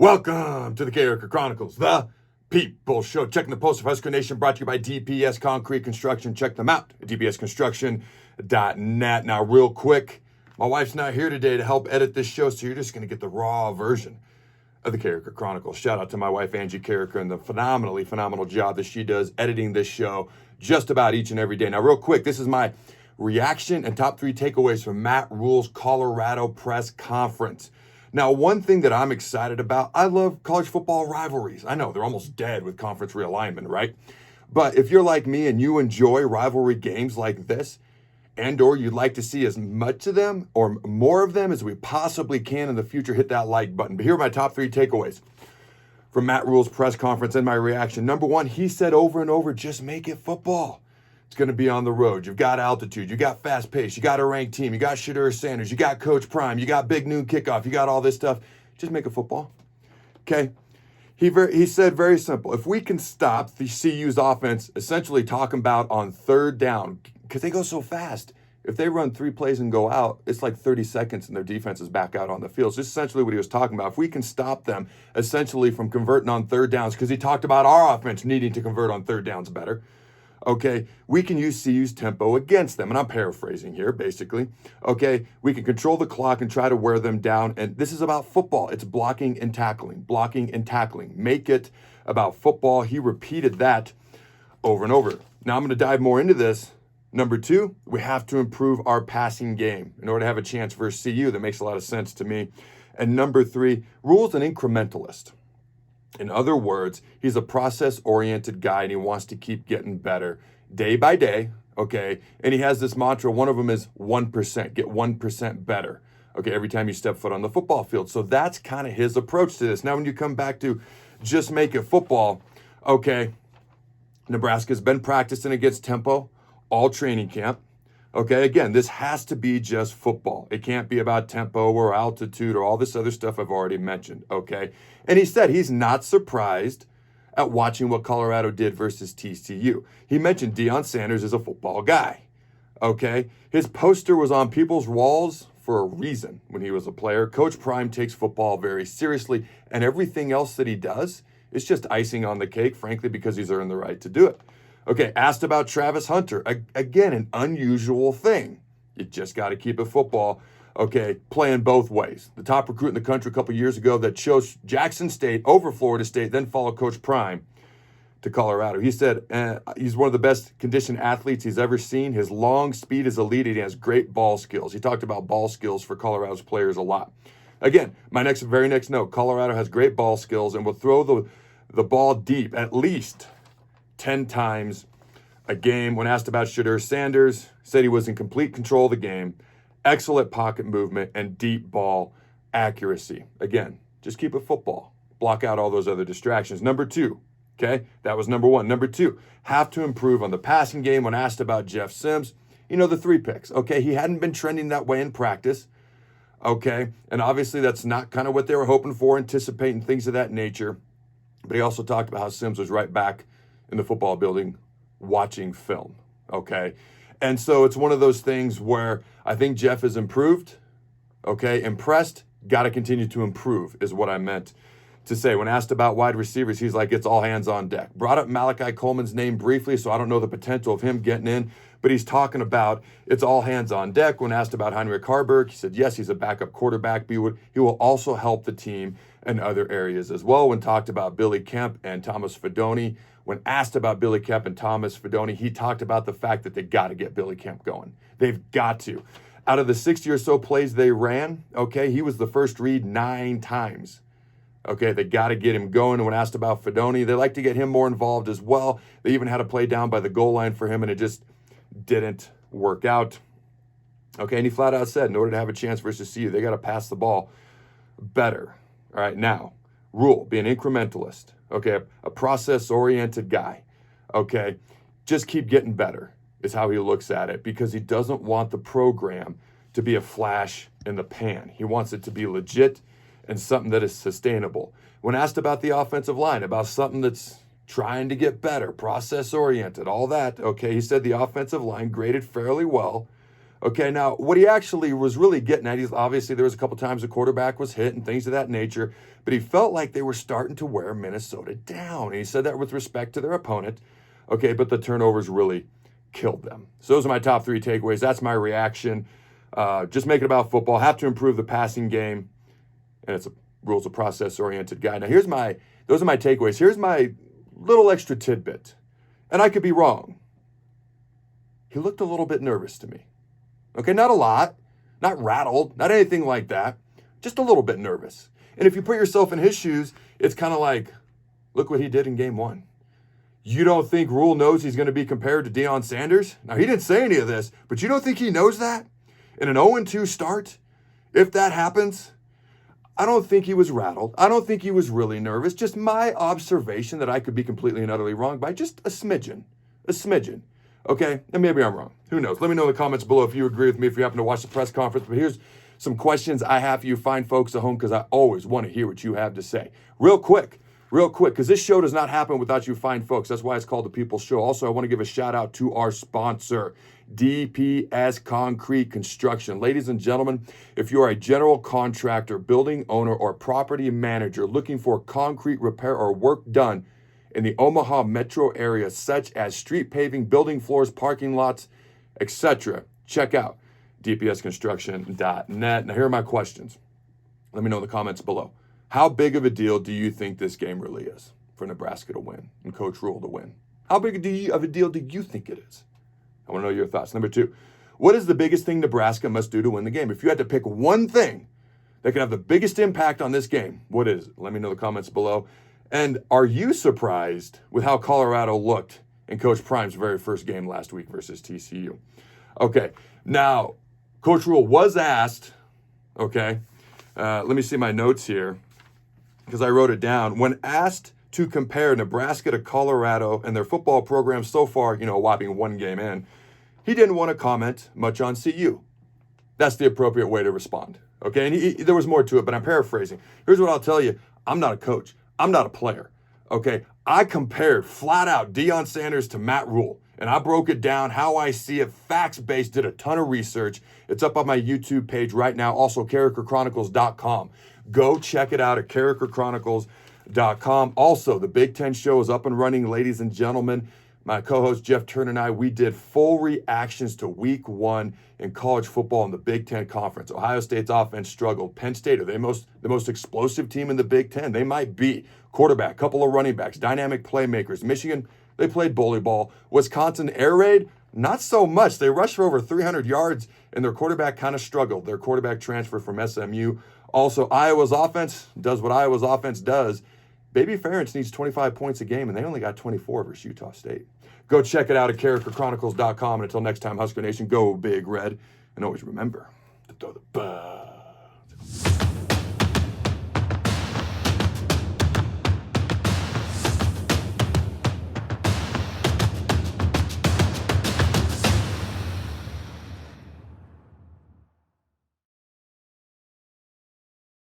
Welcome to the Carriker Chronicles, the People Show. Checking the post of Husker Nation, brought to you by DPS Concrete Construction. Check them out at dpsconstruction.net. Now, real quick, my wife's not here today to help edit this show, so you're just going to get the raw version of the Carriker Chronicles. Shout out to my wife, Angie Carriker, and the phenomenal job that she does editing this show just about each and every day. Now, real quick, this is my reaction and top 3 takeaways from Matt Rhule's Colorado press conference. Now, one thing that I'm excited about, I love college football rivalries. I know they're almost dead with conference realignment, right? But if you're like me and you enjoy rivalry games like this, and or you'd like to see as much of them or more of them as we possibly can in the future, hit that like button. But here are my top 3 takeaways from Matt Rhule's press conference and my reaction. Number 1, he said over and over, just make it football. It's going to be on the road. You've got altitude. You got fast pace. You got a ranked team. You got Shedeur Sanders. You got Coach Prime. You got big noon kickoff. You got all this stuff. Just make it football. Okay. He said very simple. If we can stop the CU's offense essentially talking about on third down, because they go so fast. If they run 3 plays and go out, it's like 30 seconds and their defense is back out on the field. So this is essentially what he was talking about. If we can stop them essentially from converting on third downs, because he talked about our offense needing to convert on third downs better. Okay, we can use CU's tempo against them. And I'm paraphrasing here, basically. Okay, we can control the clock and try to wear them down. And this is about football. It's blocking and tackling. Make it about football. He repeated that over and over. Now I'm going to dive more into this. Number 2, we have to improve our passing game in order to have a chance versus CU. That makes a lot of sense to me. And number 3, Rhule's an incrementalist. In other words, he's a process-oriented guy, and he wants to keep getting better day by day, okay? And he has this mantra. One of them is 1%, get 1% better, okay, every time you step foot on the football field. So that's kind of his approach to this. Now, when you come back to just make it football, okay, Nebraska's been practicing against tempo all training camp. Okay, again, this has to be just football. It can't be about tempo or altitude or all this other stuff I've already mentioned, okay? And he said he's not surprised at watching what Colorado did versus TCU. He mentioned Deion Sanders is a football guy, okay? His poster was on people's walls for a reason when he was a player. Coach Prime takes football very seriously, and everything else that he does is just icing on the cake, frankly, because he's earned the right to do it. Okay, asked about Travis Hunter. Again, an unusual thing. You just got to keep it football, okay, playing both ways. The top recruit in the country a couple years ago that chose Jackson State over Florida State, then followed Coach Prime to Colorado. He said he's one of the best conditioned athletes he's ever seen. His long speed is elite, and he has great ball skills. He talked about ball skills for Colorado's players a lot. Again, my very next note, Colorado has great ball skills and will throw the ball deep at least 10 times a game. When asked about Shedeur Sanders, said he was in complete control of the game, excellent pocket movement, and deep ball accuracy. Again, just keep it football. Block out all those other distractions. Number 2, okay, that was number 1. Number 2, have to improve on the passing game. When asked about Jeff Sims, the 3 picks, okay, he hadn't been trending that way in practice, okay, and obviously that's not kind of what they were hoping for, anticipating things of that nature. But he also talked about how Sims was right back in the football building watching film, okay? And so it's one of those things where I think Jeff has improved, okay? Impressed, got to continue to improve is what I meant to say. When asked about wide receivers, he's like, it's all hands on deck. Brought up Malachi Coleman's name briefly, so I don't know the potential of him getting in, but he's talking about it's all hands on deck. When asked about Heinrich Haarberg, he said, yes, he's a backup quarterback, but he will also help the team in other areas as well. When talked about Billy Kemp and Thomas Fidone, when asked about Billy Kemp and Thomas Fidone, he talked about the fact that they got to get Billy Kemp going. They've got to. Out of the 60 or so plays they ran, okay, he was the first read 9 times. Okay, they got to get him going. And when asked about Fidone, they like to get him more involved as well. They even had a play down by the goal line for him, and it just didn't work out. Okay, and he flat out said, in order to have a chance versus CU, they got to pass the ball better. All right, now, Rhule, being incrementalist, okay, a process-oriented guy, okay, just keep getting better is how he looks at it, because he doesn't want the program to be a flash in the pan. He wants it to be legit and something that is sustainable. When asked about the offensive line, about something that's trying to get better, process-oriented, all that, okay, he said the offensive line graded fairly well, Okay, now what he actually was really getting at, he's obviously there was a couple times the quarterback was hit and things of that nature, but he felt like they were starting to wear Minnesota down. And he said that with respect to their opponent. Okay, but the turnovers really killed them. So those are my top 3 takeaways. That's my reaction. Just make it about football. Have to improve the passing game. And it's a rules of process oriented guy. Now those are my takeaways. Here's my little extra tidbit. And I could be wrong. He looked a little bit nervous to me. Okay, not a lot, not rattled, not anything like that, just a little bit nervous. And if you put yourself in his shoes, it's kind of like, look what he did in game 1. You don't think Rhule knows he's going to be compared to Deion Sanders? Now, he didn't say any of this, but you don't think he knows that? In an 0-2 start, if that happens, I don't think he was rattled. I don't think he was really nervous. Just my observation that I could be completely and utterly wrong by just a smidgen. Okay, and maybe I'm wrong. Who knows? Let me know in the comments below if you agree with me, if you happen to watch the press conference. But here's some questions I have for you fine folks at home, because I always want to hear what you have to say. Real quick, because this show does not happen without you fine folks. That's why it's called The People's Show. Also, I want to give a shout out to our sponsor, DPS Concrete Construction. Ladies and gentlemen, if you're a general contractor, building owner, or property manager looking for concrete repair or work done in the Omaha metro area, such as street paving, building floors, parking lots, etc., check out dpsconstruction.net. Now, here are my questions. Let me know in the comments below. How big of a deal do you think this game really is for Nebraska to win and Coach Rhule to win? How big of a deal do you think it is? I want to know your thoughts. Number 2, what is the biggest thing Nebraska must do to win the game? If you had to pick one thing that can have the biggest impact on this game, what is it? Let me know in the comments below. And are you surprised with how Colorado looked in Coach Prime's very first game last week versus TCU? Okay, now, Coach Rhule was asked, okay, let me see my notes here, because I wrote it down. When asked to compare Nebraska to Colorado and their football program so far, a whopping 1 game in, he didn't want to comment much on CU. That's the appropriate way to respond, okay? And there was more to it, but I'm paraphrasing. Here's what I'll tell you. I'm not a coach. I'm not a player, okay? I compared flat out Deion Sanders to Matt Rhule, and I broke it down how I see it, facts-based, did a ton of research. It's up on my YouTube page right now, also CarrikerChronicles.com. Go check it out at CarrikerChronicles.com. Also, the Big Ten show is up and running, ladies and gentlemen. My co-host Jeff Turner and I, we did full reactions to week 1 in college football in the Big Ten Conference. Ohio State's offense struggled. Penn State, are they the most explosive team in the Big Ten? They might be. Quarterback, couple of running backs, dynamic playmakers. Michigan, they played bully ball. Wisconsin, air raid, not so much. They rushed for over 300 yards, and their quarterback kind of struggled. Their quarterback transfer from SMU. Also, Iowa's offense does what Iowa's offense does. Baby Ferentz needs 25 points a game, and they only got 24 versus Utah State. Go check it out at CarrikerChronicles.com. And until next time, Husker Nation, go Big Red. And always remember to throw the ball.